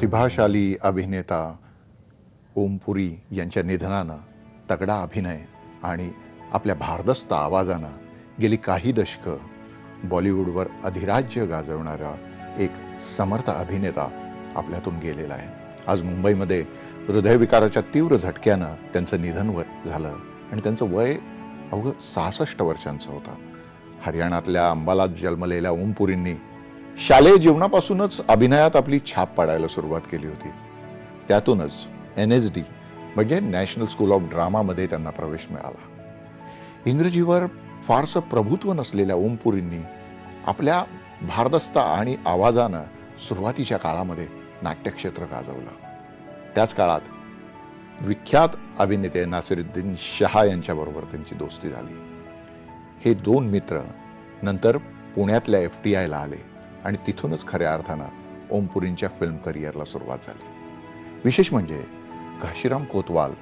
प्रतिभाशाली अभिनेता ओम पुरी यांच्या निधनानं तगडा अभिनय आणि आपल्या भारदस्त आवाजानं गेली काही दशकं बॉलिवूडवर अधिराज्य गाजवणारा एक समर्थ अभिनेता आपल्यातून गेलेला आहे. आज मुंबईमध्ये हृदयविकाराच्या तीव्र झटक्यानं त्यांचं निधन झालं आणि त्यांचं वय अवघं 66 वर्षांचं होतं. हरियाणातल्या अंबालात जन्मलेल्या ओम पुरींनी शालेय जीवनापासूनच अभिनयात आपली छाप पाडायला सुरुवात केली होती. त्यातूनच NSD म्हणजे नॅशनल स्कूल ऑफ ड्रामामध्ये त्यांना प्रवेश मिळाला. इंग्रजीवर फारसं प्रभुत्व नसलेल्या ओम पुरींनी आपल्या भारदस्त आणि आवाजानं सुरुवातीच्या काळामध्ये नाट्यक्षेत्र गाजवलं. त्याच काळात विख्यात अभिनेते नासिरुद्दीन शाह यांच्याबरोबर त्यांची दोस्ती झाली. हे दोन मित्र नंतर पुण्यातल्या FTIला आले आणि तिथूनच खऱ्या अर्थानं ओम पुरींच्या फिल्म करिअरला सुरुवात झाली. विशेष म्हणजे घाशीराम कोतवाल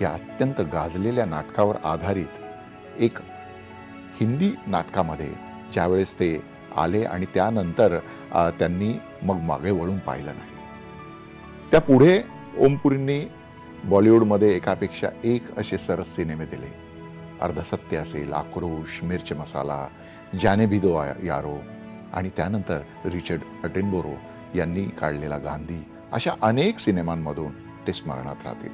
या अत्यंत गाजलेल्या नाटकावर आधारित एक हिंदी नाटकामध्ये ज्यावेळेस ते आले आणि त्यानंतर त्यांनी मग मागे वळून पाहिलं नाही. त्या पुढे ओम पुरींनी बॉलिवूडमध्ये एकापेक्षा एक असे सरस सिनेमे दिले. अर्धसत्य असेल, आक्रोश, मिर्च मसाला, जाने भी दो यारो आणि त्यानंतर रिचर्ड अटेनबोरो यांनी काढलेला गांधी अशा अनेक सिनेमांमधून ते स्मरणात राहतील.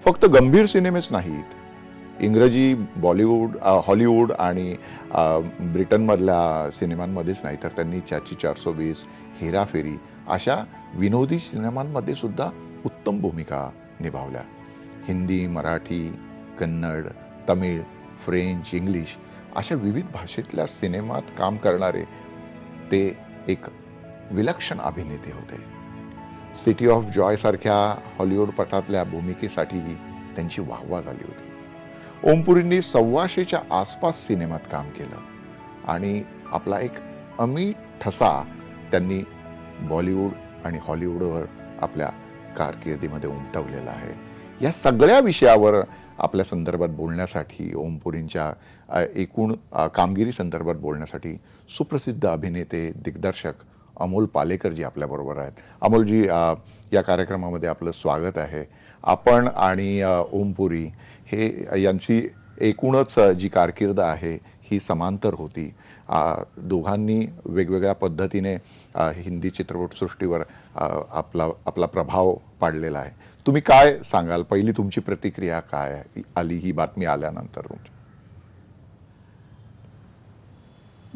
फक्त गंभीर सिनेमेच नाहीत, इंग्रजी, बॉलिवूड, हॉलिवूड आणि ब्रिटनमधल्या सिनेमांमध्येच नाही तर त्यांनी चाची 420, हेराफेरी अशा विनोदी सिनेमांमध्ये सुद्धा उत्तम भूमिका निभावल्या. हिंदी, मराठी, कन्नड, तमिळ, फ्रेंच, इंग्लिश अशा विविध भाषेतल्या सिनेमात काम करणारे ते एक विलक्षण अभिनेते होते. सिटी ऑफ जॉय सारख्या हॉलिवूड पटातल्या भूमिकेसाठीही त्यांची वाहवा झाली होती. ओम पुरींनी 125च्या आसपास सिनेमात काम केलं आणि आपला एक अमिट ठसा त्यांनी बॉलिवूड आणि हॉलिवूडवर आपल्या कारकिर्दीमध्ये उमटवलेला आहे. या सगळ्या विषयावर आपल्या संदर्भात बोलण्यासाठी, ओम पुरींच्या एकूण कामगिरी संदर्भात बोलण्यासाठी सुप्रसिद्ध अभिनेते, दिग्दर्शक अमोल पालेकरजी आपल्याबरोबर आहेत. अमोलजी, या कार्यक्रमामध्ये आपलं स्वागत आहे. आपण आणि ओम पुरी हे यांची एकूणच जी कारकीर्द आहे ही समांतर होती. दोघांनी वेगवेगळ्या पद्धतीने हिंदी चित्रपटसृष्टीवर आपला प्रभाव पाडलेला आहे. तुम्ही काय सांगाल? पहिली तुमची प्रतिक्रिया काय आली ही बातमी आल्यानंतर?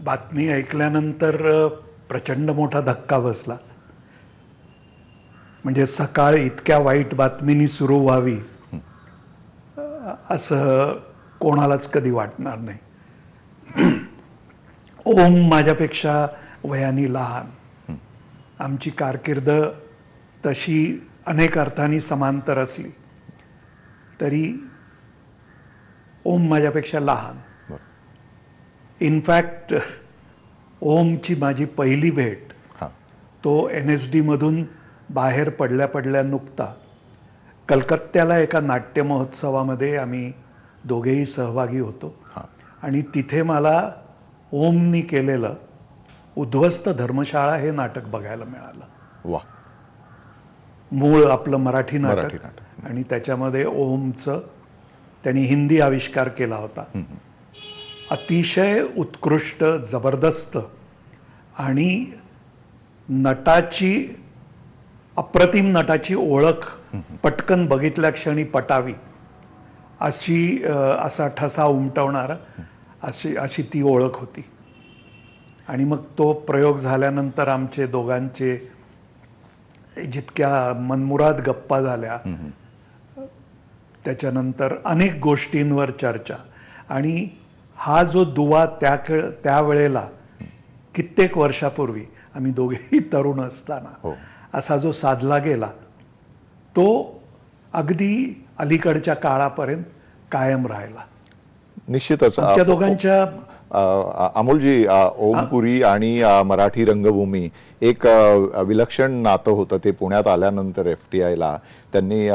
बातमी ऐकल्यानंतर प्रचंड मोठा धक्का बसला. म्हणजे सकाळ इतक्या वाईट बातमीनी सुरू व्हावी असं कोणालाच कधी वाटणार नाही. ओम माझ्यापेक्षा वयाने लहान. आमची कारकीर्द तशी अनेक अर्थांनी समांतर असली तरी ओम माझ्यापेक्षा लहान. इनफॅक्ट ओमची माझी पहिली भेट तो NSD मधून बाहेर पडल्या नुकता कलकत्त्याला एका नाट्य महोत्सवामध्ये आम्ही दोघेही सहभागी होतो आणि तिथे मला ओमनी केलेलं उद्ध्वस्त धर्मशाळा हे नाटक बघायला मिळालं. वा. मूळ आपलं मराठी नाटक आणि त्याच्यामध्ये ओमचं त्यांनी हिंदी आविष्कार केला होता. अतिशय उत्कृष्ट, जबरदस्त आणि अप्रतिम नटाची ओळख पटकन बघितल्या क्षणी पटावी असा ठसा उमटवणारा अशी ती ओळख होती. आणि मग तो प्रयोग झाल्यानंतर आमचे दोघांचे जितक्या मनमुराद गप्पा झाल्या, त्याच्यानंतर अनेक गोष्टींवर चर्चा. आणि हा जो दुवा त्यावेळेला कित्येक वर्षापूर्वी आम्ही दोघेही तरुण असताना असा जो साधला गेला तो अगदी अलीकडच्या काळापर्यंत कायम राहिला. निश्चितच. आमच्या दोघांच्या अमोलजी, ओम पुरी आणि मराठी रंगभूमी एक विलक्षण नातं होतं. ते पुण्यात आल्यानंतर FTIला त्यांनी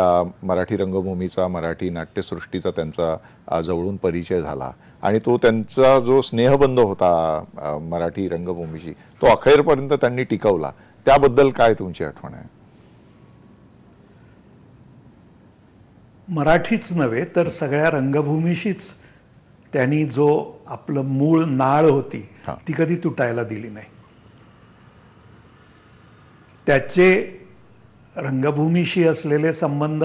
मराठी रंगभूमीचा, मराठी नाट्यसृष्टीचा त्यांचा जवळून परिचय झाला आणि तो त्यांचा जो स्नेहबंध होता मराठी रंगभूमीशी तो अखेरपर्यंत त्यांनी टिकवला. त्याबद्दल काय तुमची आठवण आहे? मराठीच नव्हे तर सगळ्या रंगभूमीशीच त्यांनी जो आपलं मूळ नाळ होती हा. ती कधी तुटायला दिली नाही. त्याचे रंगभूमीशी असलेले संबंध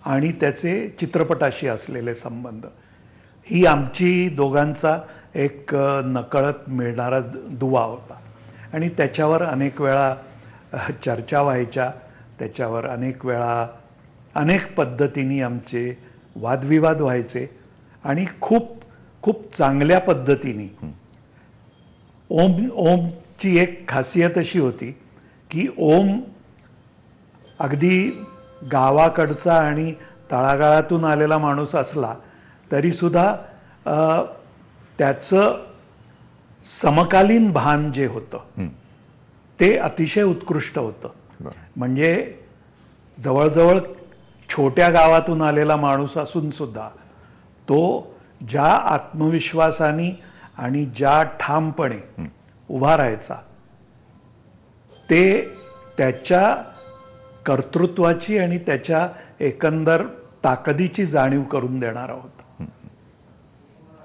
आणि त्याचे चित्रपटाशी असलेले संबंध ही आमची दोघांचा एक नकळत मिळणारा दुवा होता. आणि त्याच्यावर अनेक वेळा चर्चा व्हायच्या, त्याच्यावर अनेक वेळा अनेक पद्धतीने आमचे वादविवाद व्हायचे आणि खूप खूप चांगल्या पद्धतीने. ओमची एक खासियत अशी होती की ओम अगदी गावाकडचा आणि तळागाळातून आलेला माणूस असला तरी सुद्धा त्याचं समकालीन भान जे होतं ते अतिशय उत्कृष्ट होतं. म्हणजे जवळजवळ छोट्या गावातून आलेला माणूस असून सुद्धा तो ज्या आत्मविश्वासाने आणि ज्या ठामपणे उभा राहायचा ते त्याच्या कर्तृत्वाची आणि त्याच्या एकंदर ताकदीची जाणीव करून देणारा होता.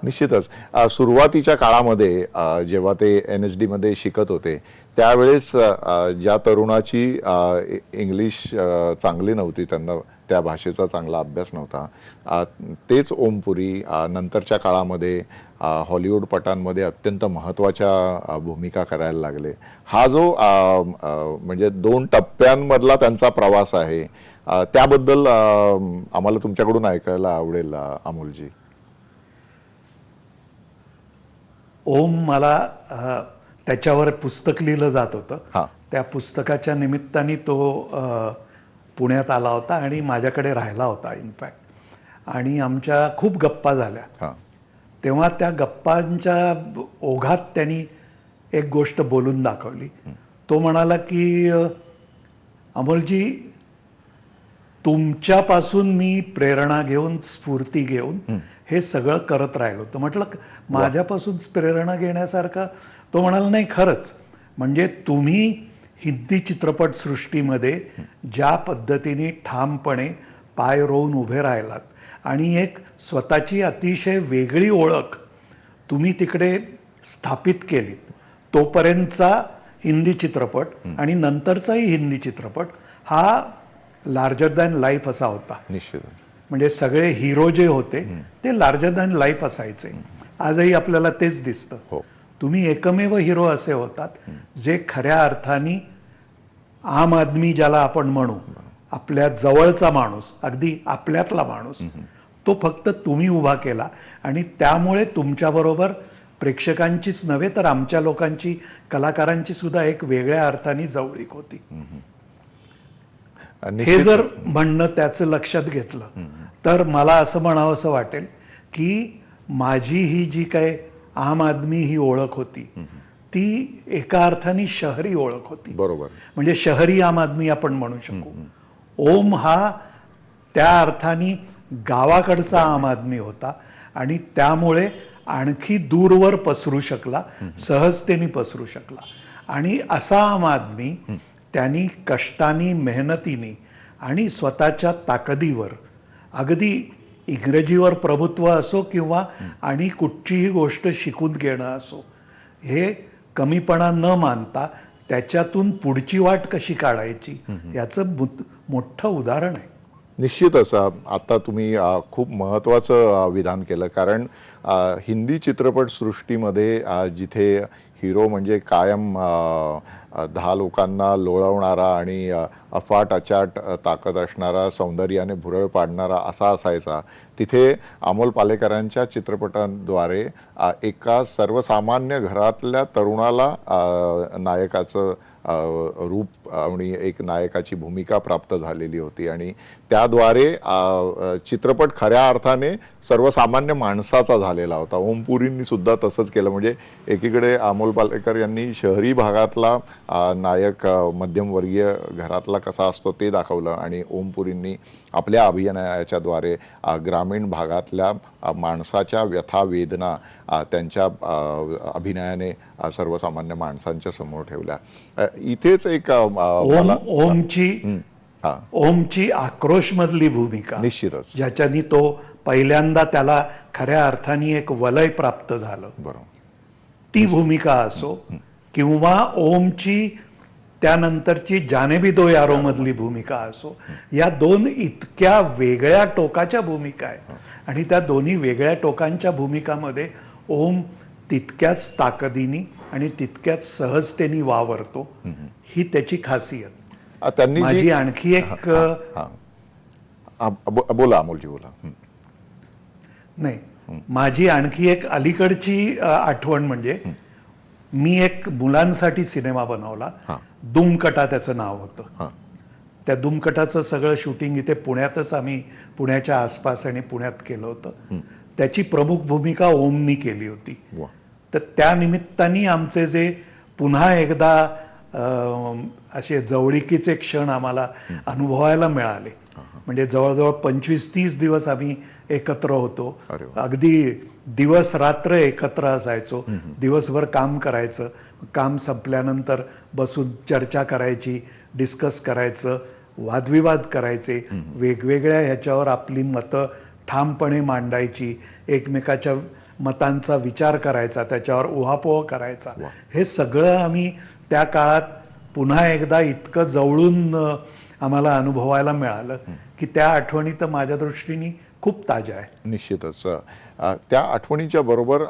निश्चितच सुरुवातीच्या काळामध्ये जेव्हा ते NSD मध्ये शिकत होते त्यावेळेस ज्या तरुणाची इंग्लिश चांगली नव्हती, त्यांना त्या भाषेचा चांगला अभ्यास नव्हता, तेच ओमपुरी नंतरच्या काळामध्ये हॉलिवूड पटांमध्ये अत्यंत महत्त्वाच्या भूमिका करायला लागले. हा जो म्हणजे 2 टप्प्यांमधला त्यांचा प्रवास आहे, त्याबद्दल आम्हाला तुमच्याकडून ऐकायला आवडेल अमोलजी. ओम मला त्याच्यावर पुस्तक लिहिलं जात होतं. त्या पुस्तकाच्या निमित्ताने तो पुण्यात आला होता आणि माझ्याकडे राहिला होता इनफॅक्ट. आणि आमच्या खूप गप्पा झाल्या. तेव्हा त्या गप्पांच्या ओघात त्यांनी एक गोष्ट बोलून दाखवली. तो म्हणाला की अमोलजी, तुमच्यापासून मी प्रेरणा घेऊन स्फूर्ती घेऊन हे सगळं करत राहिलो. तर म्हटलं माझ्यापासून प्रेरणा घेण्यासारखा? तो म्हणाला नाही, खरंच. म्हणजे तुम्ही हिंदी चित्रपट सृष्टीमध्ये ज्या पद्धतीने ठामपणे पाय रोवून उभे राहिलात आणि एक स्वतःची अतिशय वेगळी ओळख तुम्ही तिकडे स्थापित केली, तोपर्यंतचा हिंदी चित्रपट आणि नंतरचाही हिंदी चित्रपट हा लार्जर दॅन लाईफ असा होता. निश्चित. म्हणजे सगळे हिरो जे होते ते लार्जर दॅन लाईफ असायचे. आजही आपल्याला तेच दिसतं. तुम्ही एकमेव हिरो असे होतात जे खऱ्या अर्थाने आम आदमी ज्याला आपण म्हणू, आपल्या जवळचा माणूस, अगदी आपल्यातला माणूस, तो फक्त तुम्ही उभा केला. आणि त्यामुळे तुमच्याबरोबर प्रेक्षकांचीच नव्हे तर आमच्या लोकांची, कलाकारांची सुद्धा एक वेगळ्या अर्थाने जवळीक होती. हे जर म्हणणं त्याचं लक्षात घेतलं तर मला असं म्हणावंसं वाटेल की माझी ही जी काय आम आदमी ही ओळख होती ती एका अर्थाने शहरी ओळख होती. बरोबर. म्हणजे शहरी आम आदमी आपण म्हणू शकू. ओम हा त्या अर्थाने गावाकडचा आम आदमी होता आणि त्यामुळे आणखी दूरवर पसरू शकला, सहजतेने पसरू शकला. आणि असा आम आदमी त्यांनी कष्टानी, मेहनतीने आणि स्वतःच्या ताकदीवर, अगदी इंग्रजीवर प्रभुत्व असो किंवा आणि कुठचीही गोष्ट शिकून घेणं असो, हे कमीपणा न मानता त्याच्यातून पुढची वाट कशी काढायची याचं मोठं उदाहरण आहे. निश्चितच. आता तुम्ही खूप महत्त्वाचं विधान केलं, कारण हिंदी चित्रपटसृष्टीमध्ये जिथे हिरो म्हणजे कायम 10 लोकांना लोळवणारा आणि अफाट अचाट ताकद असणारा, सौंदर्याने भुरळ पाडणारा असा असायचा, तिथे अमोल पालेकरांच्या चित्रपटांद्वारे एका सर्वसामान्य घरातल्या तरुणाला नायकाचं रूप आणि एक नायकाची भूमिका प्राप्त झालेली होती. आणि त्याद्वारे चित्रपट खऱ्या अर्थाने सर्वसामान्य माणसाचा झालेला होता. ओमपुरींनी सुद्धा तसंच केलं. म्हणजे एकीकडे अमोल पालेकर यांनी शहरी भागातला नायक मध्यमवर्गीय घरातला कसा असतो ते दाखवलं आणि ओमपुरींनी आपल्या अभिनयाच्याद्वारे ग्रामीण भागातल्या माणसाच्या व्यथा वेदना त्यांच्या अभिनयाने सर्वसामान्य माणसांच्या समोर ठेवल्या. इथेच एक ओमची हा. ओमची आक्रोश मधली भूमिका, निश्चितच. ज्याच्यानी तो पहिल्यांदा त्याला खऱ्या अर्थाने एक वलय प्राप्त झालं, बरोबर. ती भूमिका असो, किंवा ओमची त्यानंतरची जानेबी दो यारो मधली भूमिका असो, या दोन इतक्या वेगळ्या टोकाच्या भूमिका आहेत आणि त्या दोन्ही वेगळ्या टोकांच्या भूमिकामध्ये ओम तितक्याच ताकदीने आणि तितक्याच सहजतेने वावरतो. ही त्याची खासियत. त्यांनी माझी जी आणखी एक बोला अमोलजी बोला. नाही, माझी आणखी एक अलीकडची आठवण म्हणजे मी एक मुलांसाठी सिनेमा बनवला, दुमकटा त्याचं नाव होतं. त्या दुमकटाचं सगळं शूटिंग इथे पुण्यातच आम्ही पुण्याच्या आसपास आणि पुण्यात केलं होतं. त्याची प्रमुख भूमिका ओमनी केली होती. तर त्या निमित्ताने आमचे जे पुन्हा एकदा असे जवळीकीचे क्षण आम्हाला अनुभवायला मिळाले. म्हणजे जवळजवळ 25-30 दिवस आम्ही एकत्र होतो. अगदी दिवस रात्र एकत्र असायचो. दिवसभर काम करायचं, काम संपल्यानंतर बसून चर्चा करायची, डिस्कस करायचं, वादविवाद करायचे, वेगवेगळ्या ह्याच्यावर आपली मतं ठामपणे मांडायची, एकमेकाच्या मतांचा विचार करायचा, त्याच्यावर उहापोह करायचा. हे सगळं आम्ही त्या काळात पुन्हा एकदा इतकं जवळून आम्हाला अनुभवायला मिळालं की त्या आठवणी तर माझ्या दृष्टीने खूप ताज्या आहे. निश्चितच. त्या आठवणीच्या बरोबर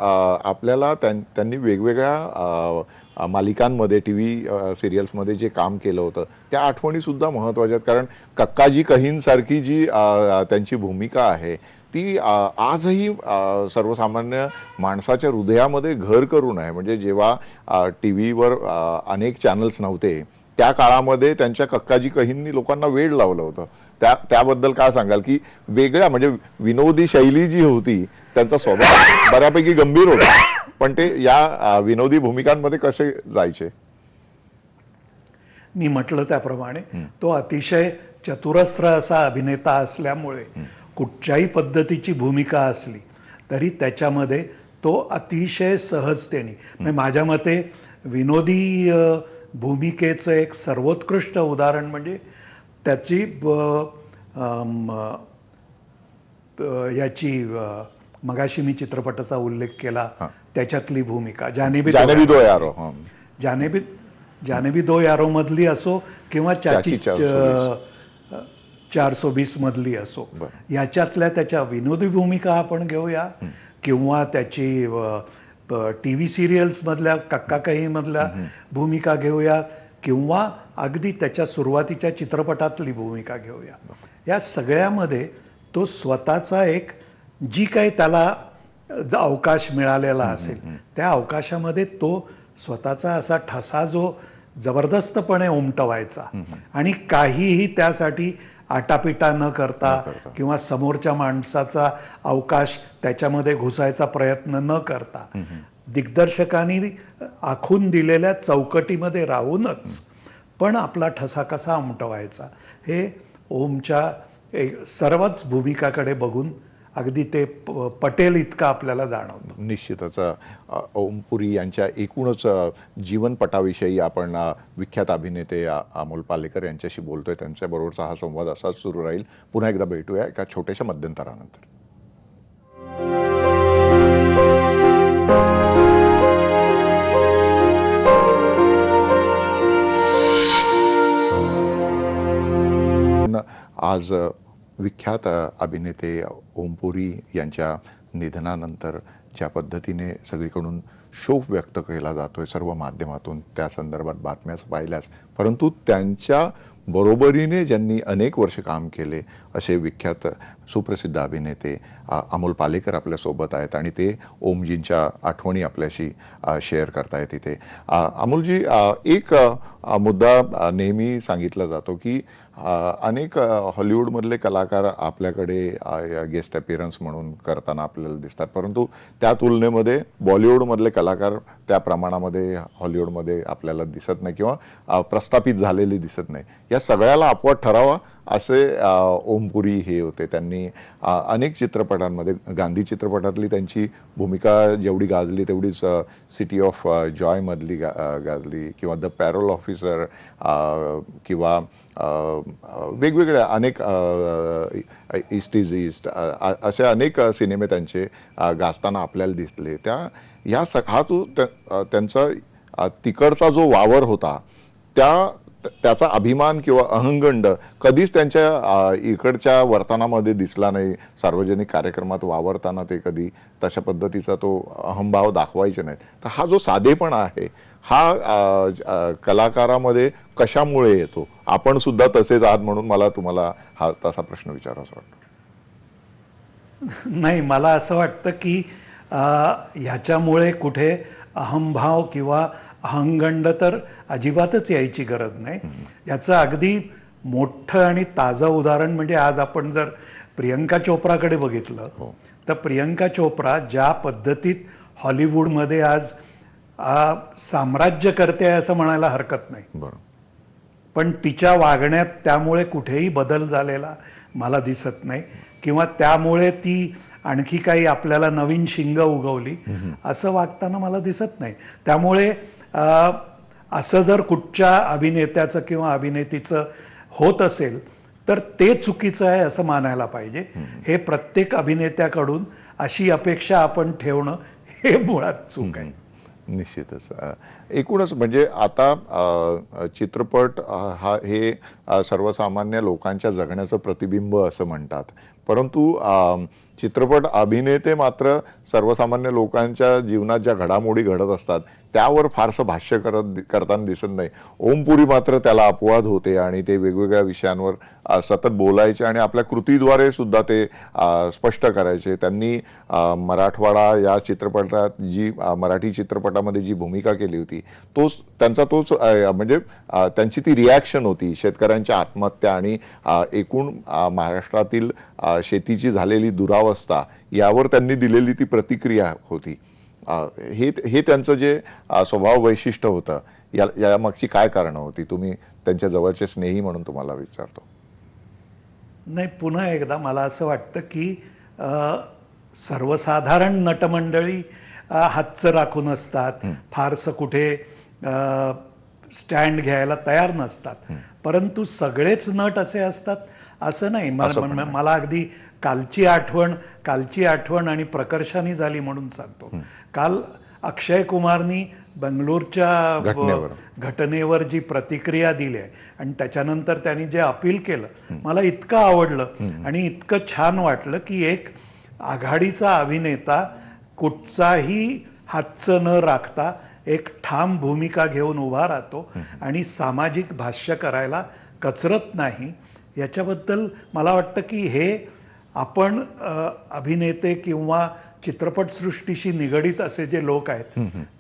आपल्याला त्यांनी वेगवेगळ्या मालिकांमध्ये, टी व्ही सिरियल्समध्ये जे काम केलं होतं त्या आठवणीसुद्धा महत्त्वाच्या आहेत. कारण कक्काजी कहींसारखी जी त्यांची भूमिका आहे ती आजही सर्वसामान्य माणसाच्या हृदयामध्ये घर करून आहे. म्हणजे जेव्हा टी व्हीवर अनेक चॅनल्स नव्हते त्या काळामध्ये त्यांच्या कक्काजी कहींनी लोकांना वेड लावलं होतं. त्याबद्दल काय सांगाल की वेगळ्या म्हणजे विनोदी शैली जी होती, त्यांचा स्वभाव बऱ्यापैकी गंभीर होता, पण ते या विनोदी भूमिकांमध्ये कसे जायचे? मी म्हटलं त्याप्रमाणे तो अतिशय चतुरस्र असा अभिनेता असल्यामुळे कुठच्याही पद्धतीची भूमिका असली तरी त्याच्यामध्ये तो अतिशय सहजतेने, म्हणजे माझ्या मते विनोदी भूमिकेचं एक सर्वोत्कृष्ट उदाहरण म्हणजे त्याची याची मगाशी मी चित्रपटाचा उल्लेख केला त्याच्यातली भूमिका जानेबी दो यारो, जानेबी दो यारो मधली असो किंवा चाची 420 मधली असो, याच्यातल्या त्याच्या विनोदी भूमिका आपण घेऊया, किंवा त्याची टी व्ही सिरियल्स मधल्या कक्का कही मधल्या भूमिका घेऊया, किंवा अगदी त्याच्या सुरुवातीच्या चित्रपटातली भूमिका घेऊया. या सगळ्यामध्ये तो स्वतःचा एक जी काही त्याला अवकाश मिळालेला असेल त्या अवकाशामध्ये तो स्वतःचा असा ठसा जो जबरदस्तपणे उमटवायचा आणि काहीही त्यासाठी आटापिटा न करता किंवा समोरच्या माणसाचा अवकाश त्याच्यामध्ये घुसायचा प्रयत्न न करता दिग्दर्शकांनी आखून दिलेल्या चौकटीमध्ये राहूनच पण आपला ठसा कसा उमटवायचा हे ओमच्या सर्वच भूमिकाकडे बघून अगदी ते पटेल इतका आपल्याला जाणवतं. निश्चितच. ओमपुरी यांच्या एकूणच जीवनपटाविषयी आपण विख्यात अभिनेते अमोल पालेकर यांच्याशी बोलतोय. त्यांच्याबरोबरचा हा संवाद असाच सुरू राहील. पुन्हा एकदा भेटूया एका छोट्याशा मध्यंतरानंतर. आज विख्यात अभिनेते ओमपुरी यांच्या निधनानंतर ज्या पद्धतीने सगळीकडून शोक व्यक्त केला जातोय सर्व माध्यमातून, त्या संदर्भात बातम्या पाहिल्यास, परंतु त्यांच्या बरोबरीने ज्यांनी अनेक वर्ष काम केले असे विख्यात सुप्रसिद्ध अभिनेते अमोल पालेकर आपल्यासोबत आहेत आणि ते ओमजींच्या आठवणी आपल्याशी शेअर करतायत इथे. अमोलजी, एक मुद्दा नेहमी सांगितला जातो की अनेक हॉलिवूडमधले कलाकार आपल्याकडे गेस्ट अपीअरन्स म्हणून करताना आपल्याला दिसतात, परंतु त्या तुलनेमध्ये बॉलिवूडमधले कलाकार त्या प्रमाणामध्ये हॉलिवूडमध्ये आपल्याला दिसत नाही किंवा प्रस्थापित झालेले दिसत नाही. या सगळ्याला अपवाद ठरावा असे ओमपुरी हे होते. त्यांनी अनेक चित्रपटांमध्ये, गांधी चित्रपटातली त्यांची भूमिका जेवढी गाजली तेवढीच सिटी ऑफ जॉयमधली गाजली, किंवा द पॅरोल ऑफिसर, किंवा वेगवेगळ्या अनेक ईस्ट इज ईस्ट असे अनेक सिनेमे त्यांचे गाजताना आपल्याला दिसले. हा जो त्यांचा तिकडचा जो वावर होता त्याचा अभिमान किंवा अहंगंड कधीच त्यांच्या इकडच्या वर्तनामध्ये दिसला नाही. सार्वजनिक कार्यक्रमात वावरताना ते कधी तशा पद्धतीचा तो अहंभाव दाखवायचे नाहीत. तर हा जो साधेपणा आहे हा कलाकारामध्ये कशामुळे येतो? आपण सुद्धा तसेच आहात म्हणून मला तुम्हाला हा तसा प्रश्न विचारायचा वाटतो. नाही, मला असं वाटतं की ह्याच्यामुळे कुठे अहंभाव किंवा अहंगंड तर अजिबातच यायची गरज नाही. याचं अगदी मोठं आणि ताजं उदाहरण म्हणजे आज आपण जर प्रियंका चोप्राकडे बघितलं तर प्रियंका चोप्रा ज्या पद्धतीत हॉलिवूडमध्ये आज साम्राज्य करते आहे असं म्हणायला हरकत नाही. बरं. पण तिच्या वागण्यात त्यामुळे कुठेही बदल झालेला मला दिसत नाही, किंवा त्यामुळे ती आणखी काही आपल्याला नवीन शिंग उगवली असं वागताना मला दिसत नाही. त्यामुळे असं जर कुठच्या अभिनेत्याचं किंवा अभिनेत्रीचं होत असेल तर ते चुकीचं आहे असं मानायला पाहिजे. हे प्रत्येक अभिनेत्याकडून अशी अपेक्षा आपण ठेवणं हे मुळात चूक आहे. निश्चितच. एकूणच म्हणजे आता चित्रपट हे सर्वसामान्य लोकांच्या जगण्याचं प्रतिबिंब असं म्हणतात, परंतु चित्रपट अभिनेते मात्र सर्वसामान्य लोकांच्या जीवनात ज्या घडामोडी घडत असतात त्यावर फारसं भाष्य करताना दिसत नाही. ओमपुरी मात्र त्याला अपवाद होते आणि ते वेगवेगळ्या विषयांवर सतत बोलायचे आणि आपल्या कृतीद्वारे सुद्धा ते स्पष्ट करायचे. त्यांनी मराठवाडा या चित्रपटात मराठी चित्रपटामध्ये जी भूमिका केली होती तोच म्हणजे त्यांची ती रिॲक्शन होती शेतकऱ्यांच्या आत्महत्या आणि एकूण महाराष्ट्रातील शेतीची झालेली दुरावस्था यावर त्यांनी दिलेली ती प्रतिक्रिया होती. हे त्यांचं जे स्वभाव वैशिष्ट्य होतं या मागची काय कारणं होती? तुम्ही त्यांच्या जवळचे स्नेही म्हणून तुम्हाला विचारतो. नाही, पुन्हा एकदा मला असं वाटतं की सर्वसाधारण नटमंडळी हातचं राखून असतात, फारसं कुठे स्टँड घ्यायला तयार नसतात, परंतु सगळेच नट असे असतात असं नाही. मला अगदी कालची आठवण आणि प्रकर्षाने झाली म्हणून सांगतो. काल अक्षय कुमारनी बेंगलोरच्या घटनेवर जी प्रतिक्रिया दिली आहे आणि त्याच्यानंतर त्यांनी जे अपील केलं मला इतकं आवडलं आणि इतकं छान वाटलं की एक आघाडीचा अभिनेता कुठचाही हातचं न राखता एक ठाम भूमिका घेऊन उभा राहतो आणि सामाजिक भाष्य करायला कचरत नाही. याच्याबद्दल मला वाटतं की हे आपण अभिनेते किंवा चित्रपटसृष्टीशी निगडीत असे जे लोक आहेत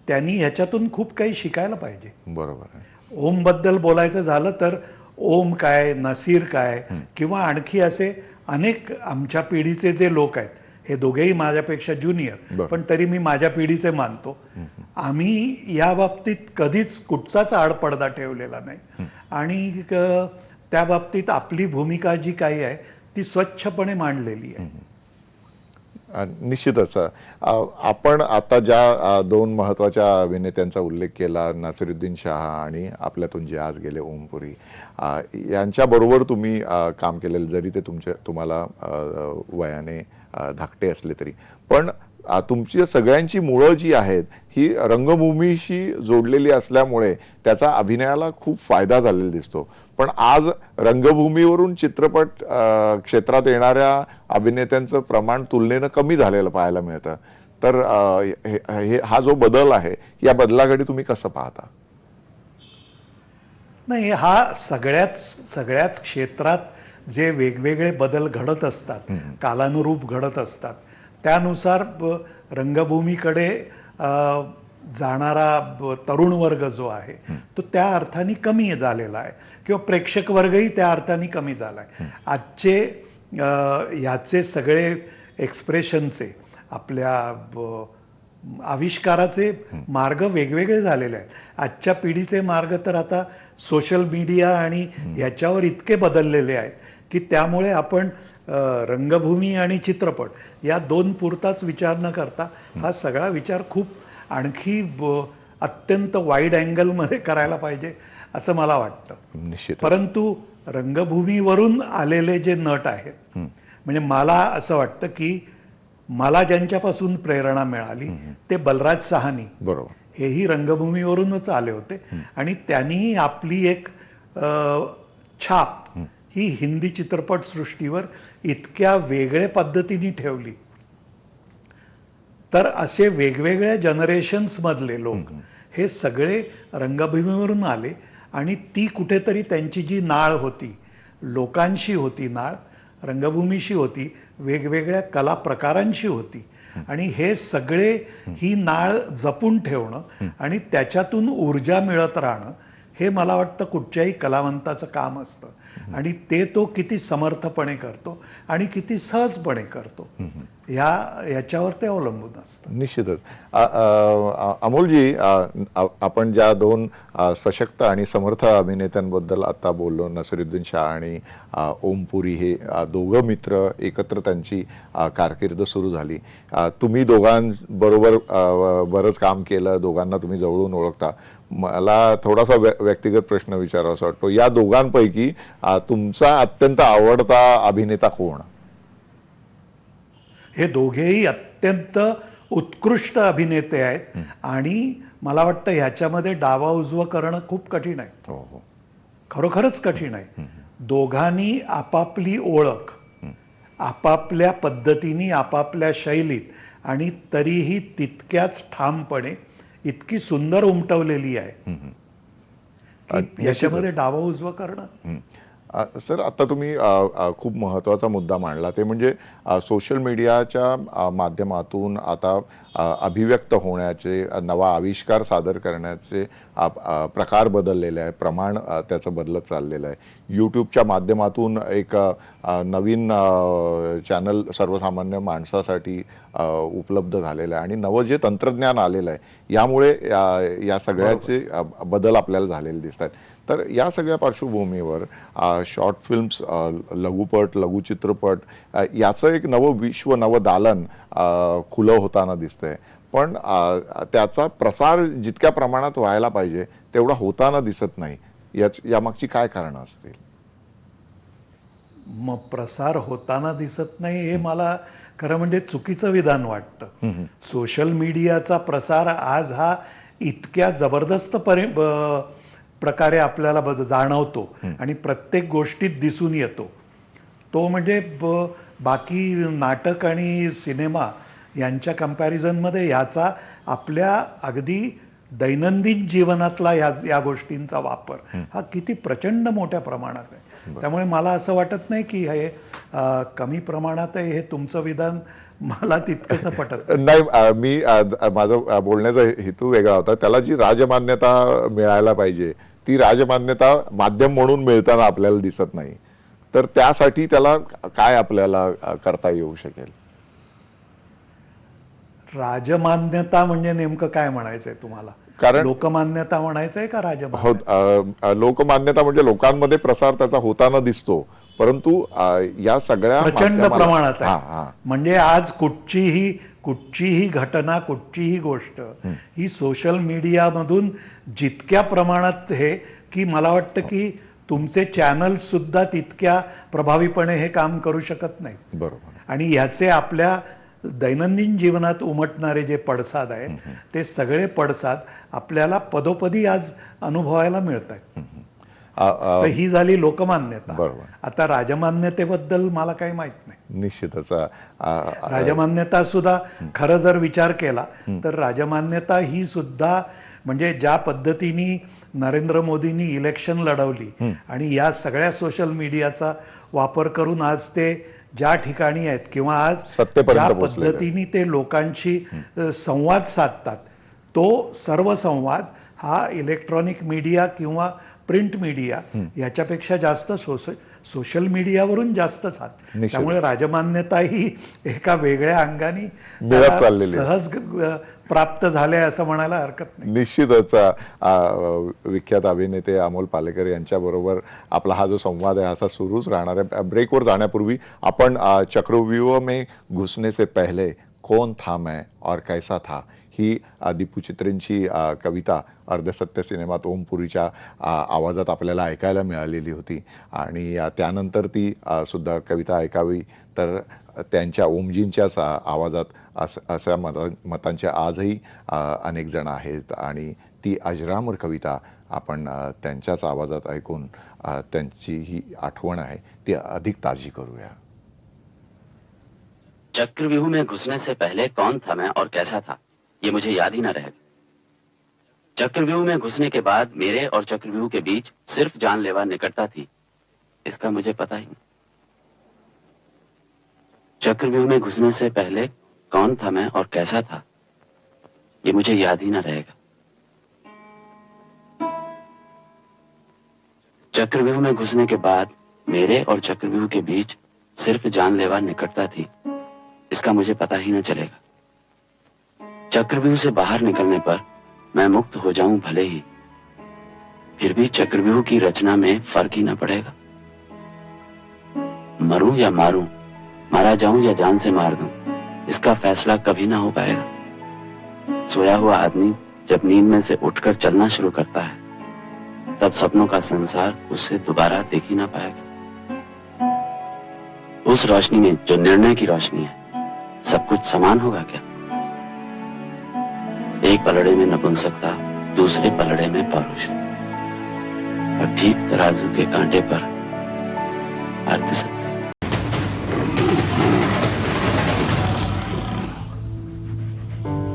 त्यांनी ह्याच्यातून खूप काही शिकायला पाहिजे. बरोबर आहे. ओम बद्दल बोलायचं झालं तर ओम काय, नसीर काय, किंवा आणखी असे अनेक आमच्या पिढीचे जे लोक आहेत, हे दोघेही माझ्यापेक्षा ज्युनियर पण तरी मी माझ्या पिढीचे मानतो. आम्ही या बाबतीत कधीच कुठचाच आडपडदा ठेवलेला नाही आणि त्या बाबतीत आपली भूमिका जी काही आहे ती स्वच्छपणे मांडलेली आहे. निश्चितच. आपण आता ज्या दोन महत्त्वाच्या अभिनेत्यांचा उल्लेख केला, नासिरुद्दीन शाह आणि आपल्यातून जे आज गेले ओमपुरी, यांच्याबरोबर तुम्ही काम केलेलं, जरी ते तुम्हाला वयाने धाकटे असले तरी, पण तुमची सगळ्यांची मुळं जी आहेत ही रंगभूमीशी जोडलेली असल्यामुळे त्याचा अभिनयाला खूप फायदा झालेला दिसतो. पण आज रंगभूमीवरून चित्रपट क्षेत्रात येणाऱ्या अभिनेत्यांचं प्रमाण तुलनेनं कमी झालेलं पाहायला मिळतं. तर हा जो बदल आहे या बदलाकडे तुम्ही कसं पाहता? नाही, हा सगळ्याच क्षेत्रात जे वेगवेगळे बदल घडत असतात, कालानुरूप घडत असतात, त्यानुसार रंगभूमीकडे जाणारा तरुण वर्ग जो आहे तो त्या अर्थाने कमी झालेला आहे किंवा प्रेक्षक वर्गही त्या अर्थाने कमी झाला आहे. आजचे याचे सगळे एक्सप्रेशनचे, आपल्या आविष्काराचे मार्ग वेगवेगळे झालेले आहेत. आजच्या पिढीचे मार्ग तर आता सोशल मीडिया आणि याच्यावर इतके बदललेले आहेत की त्यामुळे आपण रंगभूमी आणि चित्रपट या दोन पुरताच विचार न करता हा सगळा विचार खूप आणखी अत्यंत वाईड अँगलमध्ये करायला पाहिजे असं मला वाटतं. निश्चित. परंतु रंगभूमीवरून आलेले जे नट आहेत, म्हणजे मला असं वाटतं की मला ज्यांच्यापासून प्रेरणा मिळाली ते बलराज सहानी, बरोबर. हेही रंगभूमीवरूनच आले होते आणि त्यांनी आपली एक छाप ही हिंदी चित्रपटसृष्टीवर इतक्या वेगळ्या पद्धतीने ठेवली. तर असे वेगवेगळ्या जनरेशन्स मधले लोक हे सगळे रंगभूमीवरून आले आणि ती कुठेतरी त्यांची जी नाळ होती, लोकांशी होती नाळ, रंगभूमीशी होती, वेगवेगळ्या कला प्रकारांशी होती आणि हे सगळे ही नाळ जपून ठेवणं आणि त्याच्यातून ऊर्जा मिळत राहणं हे मला वाटतं कुठच्याही कलावंताचं काम असतं आणि ते तो किती समर्थपणे करतो आणि किती सहजपणे करतो याच्यावर ते अवलंबून असतं. निश्चितच. अमोलजी, आपण ज्या दोन सशक्त आणि समर्थ अभिनेत्यांबद्दल आता बोललो, नसिरुद्दीन शाह आणि ओम पुरी, हे दोघं मित्र एकत्र त्यांची कारकीर्द सुरू झाली. तुम्ही दोघांबरोबर बरंच काम केलं, दोघांना तुम्ही जवळून ओळखता. मला थोडासा व्यक्तिगत प्रश्न विचारावासा वाटतो, या दोघांपैकी तुमचा अत्यंत आवडता अभिनेता कोण? हे दोघेही अत्यंत उत्कृष्ट अभिनेते आहेत आणि मला वाटतं ह्याच्यामध्ये डावा उजवं करणं खूप कठीण आहे. हो हो, खरोखरच कठीण आहे. दोघांनी आपापली ओळख आपापल्या पद्धतीने, आपापल्या शैलीत आणि तरीही तितक्याच ठामपणे इतकी सुंदर उमटवलेली आहे की याच्यामध्ये डावा उजवं करणं. सर, आता तुम्ही खूप महत्त्वाचा मुद्दा मांडला, ते म्हणजे सोशल मीडियाच्या माध्यमातून आता अभिव्यक्त होण्याचे, नवा आविष्कार सादर करण्याचे प्रकार बदललेले आहे, प्रमाण त्याचं बदलत चाललेलं आहे. यूट्यूबच्या माध्यमातून एक नवीन चॅनल सर्वसामान्य माणसासाठी उपलब्ध झालेलं आहे आणि नवं जे तंत्रज्ञान आलेलं आहे यामुळे या सगळ्याचे बदल आपल्याला झालेले दिसत आहेत. तर या सगळ्या पार्श्वभूमीवर शॉर्ट फिल्म्स, लघुपट, लघुचित्रपट याचं एक नवं विश्व, नवं दालन खुलं होताना दिसतंय. पण त्याचा प्रसार जितक्या प्रमाणात व्हायला पाहिजे तेवढा होताना दिसत नाही. यामागची काय कारणं असतील? मग प्रसार होताना दिसत नाही हे मला खरं म्हणजे चुकीचं विधान वाटतं. सोशल मीडियाचा प्रसार आज हा इतक्या जबरदस्त प्रकारे आपल्याला जाणवतो आणि प्रत्येक गोष्टीत दिसून येतो. तो म्हणजे बाकी नाटक आणि सिनेमा यांच्या कंपॅरिझनमध्ये याचा आपल्या अगदी दैनंदिन जीवनातला या गोष्टींचा वापर हा किती प्रचंड मोठ्या प्रमाणात आहे. त्यामुळे मला असं वाटत नाही की हे कमी प्रमाणात आहे. हे तुमचं विधान मला तितकंसं पटत नाही. मी माझा बोलण्याचा हेतू वेगळा होता. त्याला जी राजमान्यता मिळायला पाहिजे ती राजमान्यता माध्यम म्हणून मिळताना आपल्याला दिसत नाही. तर त्यासाठी त्याला काय आपल्याला करता येऊ शकेल? राजमान्यता म्हणजे नेमकं काय म्हणायचंय तुम्हाला? कारण लोकमान्यता म्हणायचंय का राजमान्यता? लोकमान्यता म्हणजे लोकांमध्ये प्रसार त्याचा होताना दिसतो, परंतु या सगळ्या प्रचंड प्रमाणात आहे. म्हणजे आज कुठचीही घटना, कुठचीही गोष्ट ही सोशल मीडियामधून जितक्या प्रमाणात हे, की मला वाटतं की तुमचे चॅनल सुद्धा तितक्या प्रभावीपणे हे काम करू शकत नाही. बरोबर. आणि ह्याचे आपल्या दैनंदिन जीवनात उमटणारे जे पडसाद आहेत ते सगळे पडसाद आपल्याला पदोपदी आज अनुभवायला मिळत आहेत. तर ही झाली लोकमान्यता. बरोबर. आता राजमान्यतेबद्दल मला काही माहित नाही. निश्चितच. राजमान्यता सुद्धा खरं जर विचार केला तर राजमान्यता ही सुद्धा म्हणजे ज्या पद्धतीने नरेंद्र मोदींनी इलेक्शन लढवली आणि या सगळ्या सोशल मीडियाचा वापर करून आज ते ज्या ठिकाणी आहेत किंवा आज ज्या पद्धतीने ते लोकांशी संवाद साधतात, तो सर्व संवाद हा इलेक्ट्रॉनिक मीडिया किंवा प्रिंट मीडिया याच्यापेक्षा जास्त सोशल मीडियावरून जास्त साथ. निश्चित. त्यामुळे राजमान्यता ही एका वेगळ्या अंगाने मिळत त्याला चाललेली आहे. सहज प्राप्त झाले असं म्हणायला हरकत नाही. निश्चितच विख्यात अभिनेते अमोल पालेकर यांच्याबरोबर आपला हा जो संवाद आहे असा सुरूच राहणार आहे. ब्रेकवर जाण्यापूर्वी आपण चक्रव्यूह में घुसने से पहले कौन था मैं और कैसा था ही दीपू चित्रेंची कविता अर्धसत्य सिनेमात ओमपुरीच्या आवाजात आपल्याला ऐकायला मिळालेली होती आणि त्यानंतर ती सुद्धा कविता ऐकावी तर त्यांच्या ओमजींच्याच आवाजात अशा मतांचे आजही अनेक जण आहेत आणि ती अजरामर कविता आपण त्यांच्याच आवाजात ऐकून त्यांची ही आठवण आहे ती अधिक ताजी करूया. चक्रव्यूह में घुसने से पहले कौन था मैं और कैसा था ये मुझे याद ही न रहेगा. चक्रव्यूह में घुसने के बाद मेरे और चक्रव्यूह के बीच सिर्फ जानलेवा निकटता थी, इसका मुझे पता ही नहीं. चक्रव्यूह में घुसने से पहले कौन था मैं और कैसा था ये मुझे याद ही न रहेगा. चक्रव्यूह में घुसने के बाद मेरे और चक्रव्यूह के बीच सिर्फ जानलेवा निकटता थी, इसका मुझे पता ही न चलेगा. चक्रव्यूह से बाहर निकलने पर मैं मुक्त हो जाऊं भले ही, फिर भी चक्रव्यूह की रचना में फर्क ही न पड़ेगा. मरूं या मारूं, मारा जाऊं या जान से मार दूं, इसका फैसला कभी ना हो पाएगा. सोया हुआ आदमी जब नींद में से उठकर चलना शुरू करता है तब सपनों का संसार उससे दोबारा देख ही ना पाएगा. उस रोशनी में जो निर्णय की रोशनी है सब कुछ समान होगा क्या? एक पलड़े में नपुंसकता, दूसरे पलड़े में पौरुष और ठीक तराजू के कांटे पर अर्ध सत्य.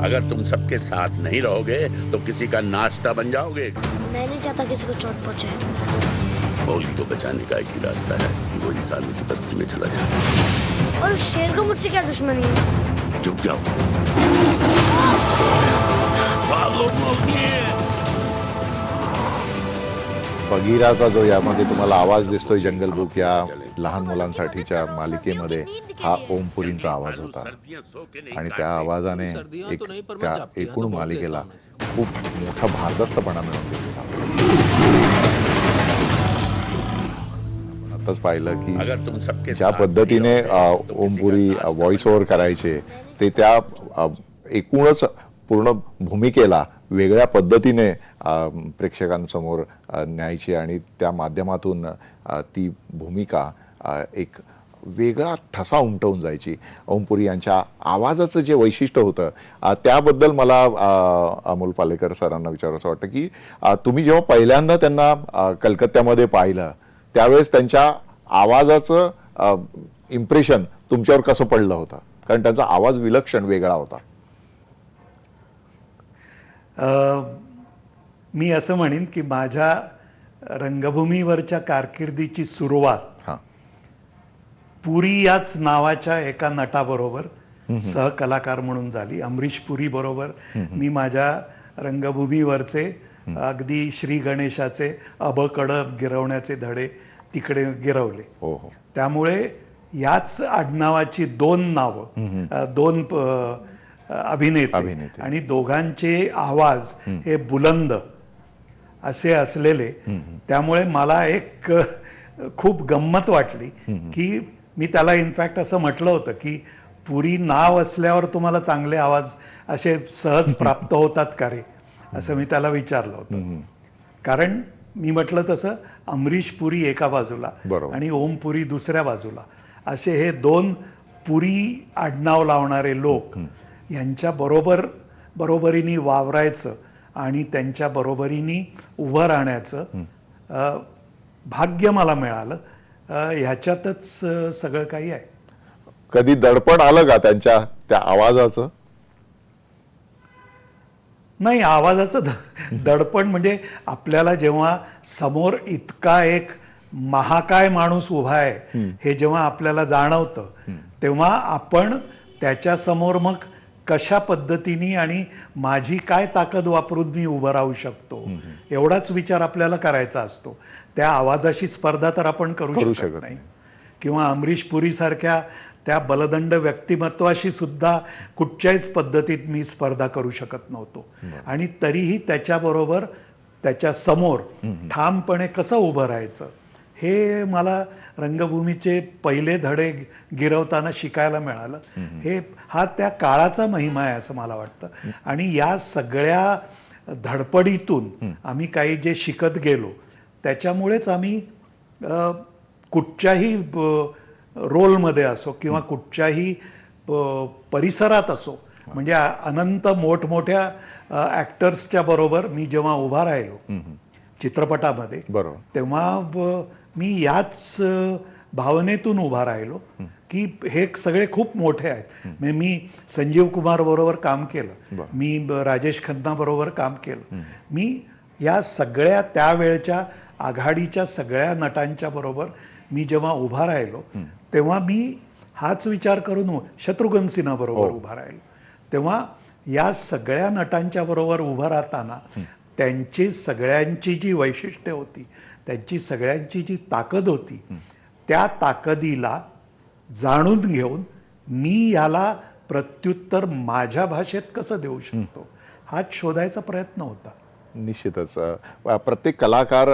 अगर तुम सबके साथ नहीं रहोगे तो किसी का नाश्ता बन जाओगे. मैं नहीं चाहता किसी को चोट पहुंचे. मौली को बचाने का एक ही रास्ता है, वो इंसानों की बस्ती में चला जाए. और उस शेर को मुझसे क्या दुश्मनी है? चुप जाओ. भागो मौली. बगीराचा जो यामध्ये तुम्हाला आवाज दिसतोय जंगल बुक या लहान मुलांसाठीच्या मालिकेमध्ये हा ओमपुरींचा आवाज होता आणि त्या आवाजाने एक त्या एकूण मालिकेला खूप मोठा भारदस्तपणा मिळवून दिलेला. आताच पाहिलं की ज्या पद्धतीने ओमपुरी व्हॉइस ओव्हर करायचे ते त्या एकूणच पूर्ण भूमिकेला वेगळ्या पद्धतीने प्रेक्षकांसमोर न्यायची आणि त्या माध्यमातून ती भूमिका एक वेगळा ठसा उमटवून जायची. ओमपुरी यांच्या आवाजाचं जे वैशिष्ट्य होतं त्याबद्दल मला अमोल पालेकर सरांना विचारायचं वाटतं की तुम्ही जेव्हा पहिल्यांदा त्यांना कलकत्त्यामध्ये पाहिलं त्यावेळेस त्यांच्या आवाजाचं इम्प्रेशन तुमच्यावर कसं पडलं होतं, कारण त्यांचा आवाज विलक्षण वेगळा होता. मी असं म्हणेन की माझ्या रंगभूमीवरच्या कारकिर्दीची सुरुवात पुरी याच नावाच्या एका नटाबरोबर सहकलाकार म्हणून झाली. अमरीश पुरी बरोबर मी माझ्या रंगभूमीवरचे अगदी श्री गणेशाचे अबकड गिरवण्याचे धडे तिकडे गिरवले. त्यामुळे याच आडनावाची दोन नावं, दोन अभिनेते आणि दोघांचे आवाज हे बुलंद असे असलेले, त्यामुळे मला एक खूप गंमत वाटली की मी त्याला इनफॅक्ट असं म्हटलं होतं की पुरी नाव असल्यावर तुम्हाला चांगले आवाज असे सहज प्राप्त होतात का रे, असं मी त्याला विचारलं होतं. कारण मी म्हटलं तसं अमरीश पुरी एका बाजूला आणि ओम पुरी दुसऱ्या बाजूला असे हे दोन पुरी आडनाव लावणारे लोक यांच्या बरोबरीने वावरायचं आणि त्यांच्या बरोबरीने उभं राहण्याचं भाग्य मला मिळालं. ह्याच्यातच सगळं काही आहे. कधी दडपण आलं का त्यांच्या त्या आवाजाचं? नाही, आवाजाचं दडपण म्हणजे आपल्याला जेव्हा समोर इतका एक महाकाय माणूस उभा आहे हे जेव्हा आपल्याला जाणवतं तेव्हा आपण त्याच्या समोर मग कशा पद्धतीने आणि माझी काय ताकद वापरून मी उभं राहू शकतो, एवढाच विचार आपल्याला करायचा असतो. त्या आवाजाशी स्पर्धा तर आपण करू शकत नाही. किंवा अमरीश पुरी सारख्या त्या बलदंड व्यक्तिमत्वाशी सुद्धा कुठच्याच पद्धतीत मी स्पर्धा करू शकत नव्हतो. आणि तरीही त्याच्याबरोबर त्याच्या समोर ठामपणे कसं उभं राहायचं हे मला रंगभूमीचे पहिले धडे गिरवताना शिकायला मिळालं. हा त्या काळाचा महिमा आहे असं मला वाटतं. आणि या सगळ्या धडपडीतून आम्ही काही जे शिकत गेलो त्याच्यामुळेच आम्ही कुठच्याही रोलमध्ये असो किंवा कुठच्याही परिसरात असो, म्हणजे अनंत मोठमोठ्या ॲक्टर्सच्या बरोबर मी जेव्हा उभा राहिलो चित्रपटामध्ये, तेव्हा मी याच भावनेतून उभा राहिलो की हे सगळे खूप मोठे आहेत. म्हणजे मी संजीव कुमार बरोबर काम केलं, मी राजेश खन्ना बरोबर काम केलं, मी या सगळ्या त्यावेळच्या आघाडीच्या सगळ्या नटांच्या बरोबर मी जेव्हा उभा राहिलो तेव्हा मी हाच विचार करून शत्रुघ्न सिन्हा बरोबर उभा राहिलो. तेव्हा या सगळ्या नटांच्या बरोबर उभं राहताना त्यांची सगळ्यांची जी वैशिष्ट्ये होती, त्यांची सगळ्यांची जी ताकद होती, त्या ताकदीला जाणून घेऊन मी याला प्रत्युत्तर माझ्या भाषेत कसं देऊ शकतो हाच शोधायचा प्रयत्न होता. निश्चितच प्रत्येक कलाकार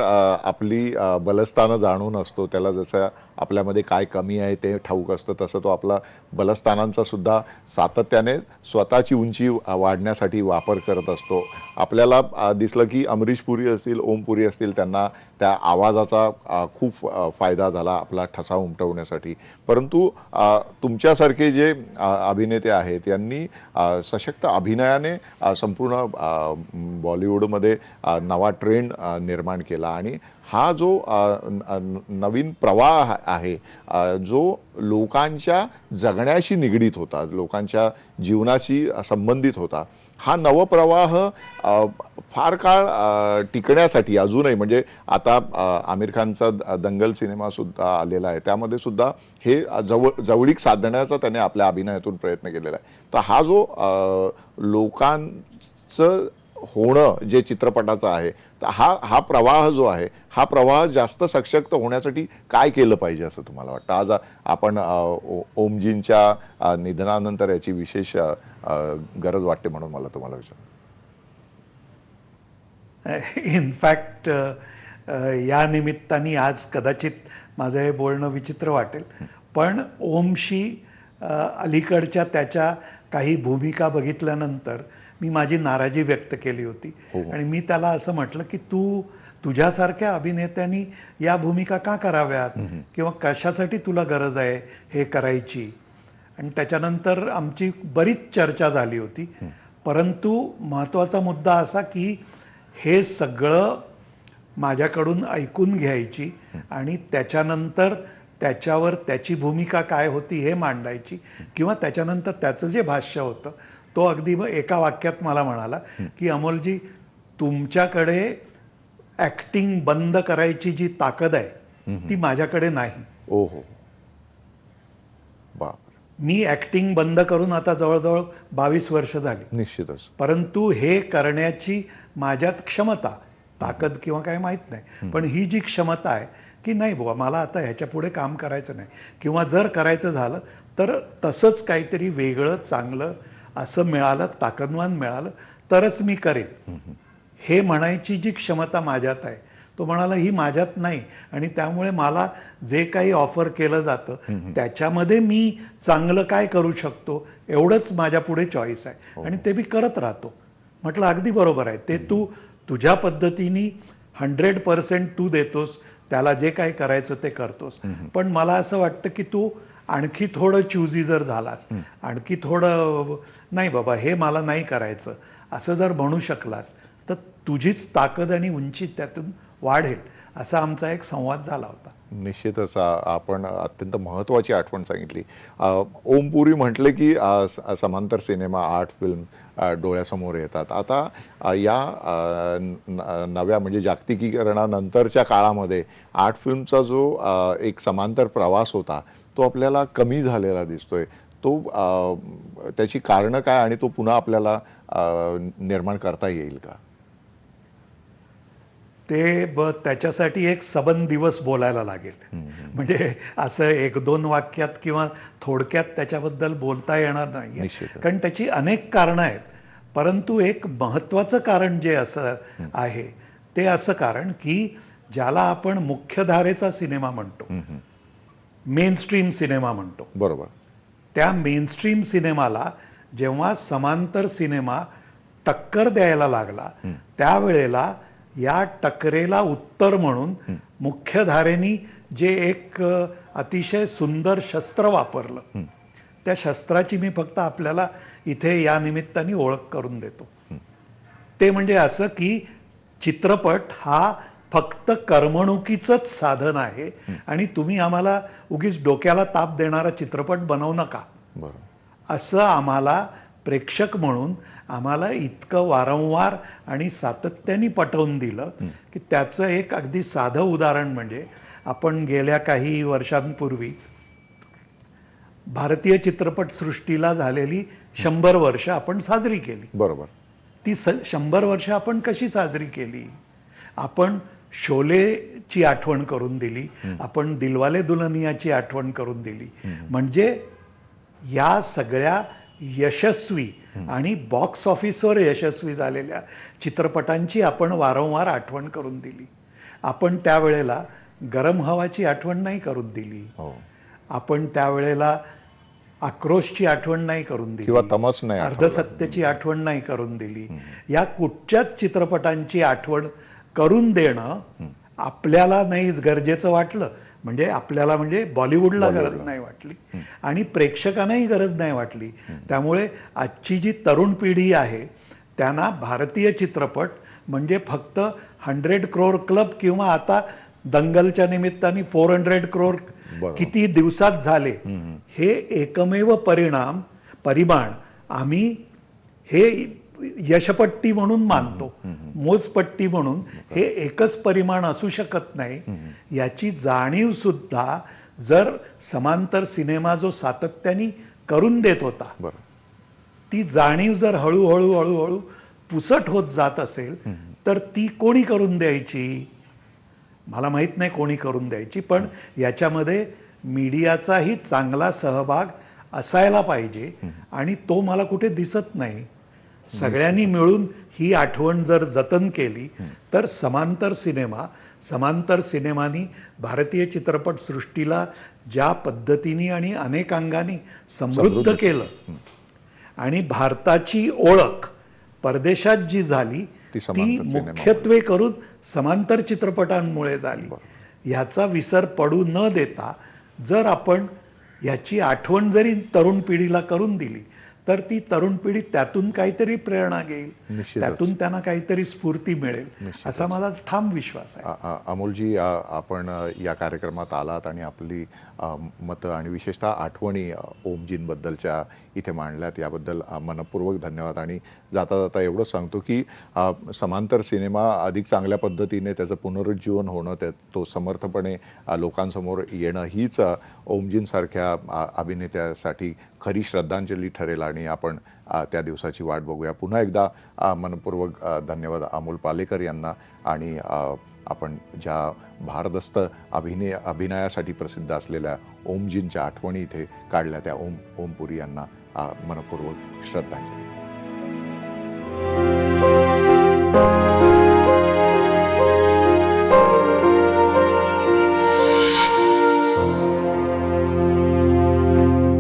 आपली बलस्थानं जाणून असतो. त्याला जसं आपल्यामध्ये काय कमी आहे ते ठाऊक असतं, तसं तो आपला बलस्थानांचा सुद्धा सातत्याने स्वतःची उंची वाढण्यासाठी वापर करत असतो. आपल्याला दिसलं की अमरीश पुरी असतील, ओम पुरी असतील, त्यांना त्या आवाजाचा खूप फायदा झाला आपला ठसा उमटवण्यासाठी. परंतु तुमच्यासारखे जे अभिनेते आहेत यांनी सशक्त अभिनयाने संपूर्ण बॉलिवूडमध्ये नवा ट्रेंड निर्माण केला. आणि हा जो नवीन प्रवाह आहे जो लोकांच्या जगण्याशी निगडीत होता, लोकांच्या जीवनाशी संबंधित होता, हा नवप्रवाह फार काळ टिकण्यासाठी अजूनही, म्हणजे आता आमिर खानचा दंगल सिनेमासुद्धा आलेला आहे, त्यामध्ये सुद्धा हे जवळीक साधण्याचा त्याने आपल्या अभिनयातून प्रयत्न केलेला आहे. तर हा जो लोकांचं होणं जे चित्रपटाचं आहे, तर हा प्रवाह जो आहे, हा प्रवाह जास्त सशक्त होण्यासाठी काय केलं पाहिजे असं तुम्हाला वाटतं? आज आपण ओमजींच्या निधनानंतर याची विशेष गरज वाटते म्हणून मला तुम्हाला विचार. इनफॅक्ट या निमित्ताने आज कदाचित माझं हे बोलणं विचित्र वाटेल, पण ओमशी अलीकडच्या त्याच्या काही भूमिका बघितल्यानंतर मी माझी नाराजी व्यक्त केली होती. आणि मी त्याला असं म्हटलं की तुझ्यासारख्या अभिनेत्यांनी या भूमिका का कराव्यात किंवा कशासाठी तुला गरज आहे हे करायची. आणि त्याच्यानंतर आमची बरीच चर्चा झाली होती. परंतु महत्त्वाचा मुद्दा असा की हे सगळं माझ्याकडून ऐकून घ्यायची आणि त्याच्यानंतर त्याच्यावर त्याची भूमिका काय होती हे मांडायची, किंवा त्याच्यानंतर त्याचं जे भाष्य होतं तो अगदी एका वाक्यात मला म्हणाला की अमोलजी, तुमच्याकडे ॲक्टिंग बंद करायची जी ताकद आहे ती माझ्याकडे नाही. ओहो, बाप. मी ॲक्टिंग बंद करून आता जवळजवळ 22 वर्ष झाली. निश्चितच. परंतु हे करण्याची माझ्यात क्षमता, ताकद किंवा काय माहीत नाही, पण ही जी क्षमता आहे की नाही बाबा, मला आता ह्याच्या पुढे काम करायचं नाही, किंवा जर करायचं झालं तर तसंच काहीतरी वेगळं चांगलं असं मिळालं, ताकदवान मिळालं तरच मी करेन, हे म्हणायची जी क्षमता माझ्यात आहे. तो म्हणाला ही माझ्यात नाही, आणि त्यामुळे मला जे काही ऑफर केलं जातं त्याच्यामध्ये मी चांगलं काय करू शकतो एवढंच माझ्या पुढे चॉईस आहे, आणि ते मी करत राहतो. म्हटलं अगदी बरोबर आहे, ते तू तुझ्या पद्धतीने 100% तू देतोस, त्याला जे काही करायचं ते करतोस. पण मला असं वाटतं की तू आणखी थोडं चूजी जर झालास, आणखी थोडं नाही बाबा हे मला नाही करायचं असं जर म्हणू शकलास तर तुझीच ताकद आणि उंची त्यातून वाढेल. असा आमचा एक संवाद झाला होता. निश्चितच आपण अत्यंत महत्त्वाची आठवण सांगितली. ओम पुरी म्हटले की समांतर सिनेमा, आर्ट फिल्म डोळ्यासमोर येतात. आता या नव्या म्हणजे जागतिकीकरणानंतरच्या काळामध्ये आर्ट फिल्मचा जो एक समांतर प्रवास होता तो आपल्याला कमी झालेला दिसतोय. तो त्याची कारणं काय आणि तो पुन्हा आपल्याला निर्माण करता येईल का? त्याच्यासाठी एक सबंध दिवस बोलायला लागेल. म्हणजे असं 1-2 वाक्यात किंवा थोडक्यात त्याच्याबद्दल बोलता येणार नाही, निश्चितच. कारण त्याची अनेक कारणं आहेत. परंतु एक महत्त्वाचं कारण जे असं आहे ते असं कारण की ज्याला आपण मुख्यधारेचा सिनेमा म्हणतो, मेनस्ट्रीम सिनेमा म्हणतो, बरोबर. त्या मेनस्ट्रीम सिनेमाला जेव्हा समांतर सिनेमा टक्कर द्यायला लागला त्यावेळेला या टक्करेला उत्तर म्हणून मुख्यधारेनी जे एक अतिशय सुंदर शस्त्र वापरलं, त्या शस्त्राची मी फक्त आपल्याला इथे या निमित्ताने ओळख करून देतो. ते म्हणजे असं की चित्रपट हा फक्त करमणुकीचंच साधन आहे आणि तुम्ही आम्हाला उगीच डोक्याला ताप देणारा चित्रपट बनवू नका, बरोबर. असं आम्हाला प्रेक्षक म्हणून आम्हाला इतकं वारंवार आणि सातत्याने पटवून दिलं की त्याचं एक अगदी साधं उदाहरण म्हणजे आपण गेल्या काही वर्षांपूर्वी भारतीय चित्रपटसृष्टीला झालेली 100 वर्ष आपण साजरी केली. बरोबर. ती 100 वर्ष आपण कशी साजरी केली? आपण शोलेची आठवण करून दिली, आपण दिलवाले दुल्हनियाची आठवण करून दिली. म्हणजे या सगळ्या यशस्वी आणि बॉक्स ऑफिसवर यशस्वी झालेल्या चित्रपटांची आपण वारंवार आठवण करून दिली. आपण त्यावेळेला गरम हवाची आठवण नाही करून दिली, आपण त्यावेळेला आक्रोशची आठवण नाही करून दिली, किंवा तमस नाही, अर्धसत्याची आठवण नाही करून दिली. या कुठच्याच चित्रपटांची आठवण करून देणं आपल्याला नाही गरजेचं वाटलं, म्हणजे आपल्याला म्हणजे बॉलिवूडला गरज नाही वाटली आणि प्रेक्षकांनाही गरज नाही वाटली. त्यामुळे आजची जी तरुण पिढी आहे त्यांना भारतीय चित्रपट म्हणजे फक्त 100 crore क्लब किंवा आता दंगलच्या निमित्ताने 400 crore किती दिवसात झाले हे एकमेव परिमाण आम्ही हे यशपट्टी म्हणून मानतो, मोजपट्टी म्हणून हे एकच परिमाण असू शकत नाही. याची जाणीव सुद्धा जर समांतर सिनेमा जो सातत्याने करून देत होता, ती जाणीव जर हळूहळू हळूहळू पुसट होत जात असेल तर ती कोणी करून द्यायची? मला माहित नाही कोणी करून द्यायची, पण याच्यामध्ये मीडियाचाही चांगला सहभाग असायला पाहिजे आणि तो मला कुठे दिसत नाही. सगळ्यांनी मिळून ही आठवण जर जतन केली तर समांतर सिनेमानी भारतीय चित्रपट सृष्टीला ज्या पद्धतीने आणि अनेक अंगाने समृद्ध केलं आणि भारताची ओळख परदेशात जी झाली ती मुख्यत्वे करून समांतर चित्रपटांमुळे झाली. ह्याचा विसर पडू न देता जर आपण याची आठवण जरी तरुण पिढीला करून दिली तर ती तरुण पिढी त्यातून काहीतरी प्रेरणा घेईल, त्यातून त्यांना काहीतरी स्फूर्ती मिळेल, असा मला ठाम विश्वास आहे. अमोलजी, आपण या कार्यक्रमात आलात आणि आपली मतं आणि विशेषतः आठवणी ओमजींबद्दलच्या इथे मांडल्यात, याबद्दल मनपूर्वक धन्यवाद. आणि जाता जाता एवढंच सांगतो की समांतर सिनेमा अधिक चांगल्या पद्धतीने त्याचं पुनरुज्जीवन होणं, तो समर्थपणे लोकांसमोर येणं हीच ओमजींसारख्या अभिनेत्यासाठी खरी श्रद्धांजली ठरेल आणि आपण त्या दिवसाची वाट बघूया. पुन्हा एकदा मनपूर्वक धन्यवाद अमोल पालेकर यांना. आणि आपण ज्या भारदस्त अभिनयासाठी प्रसिद्ध असलेल्या ओमजींच्या आठवणी इथे काढल्या त्या ओमपुरी यांना मनपूर्वक श्रद्धांजली.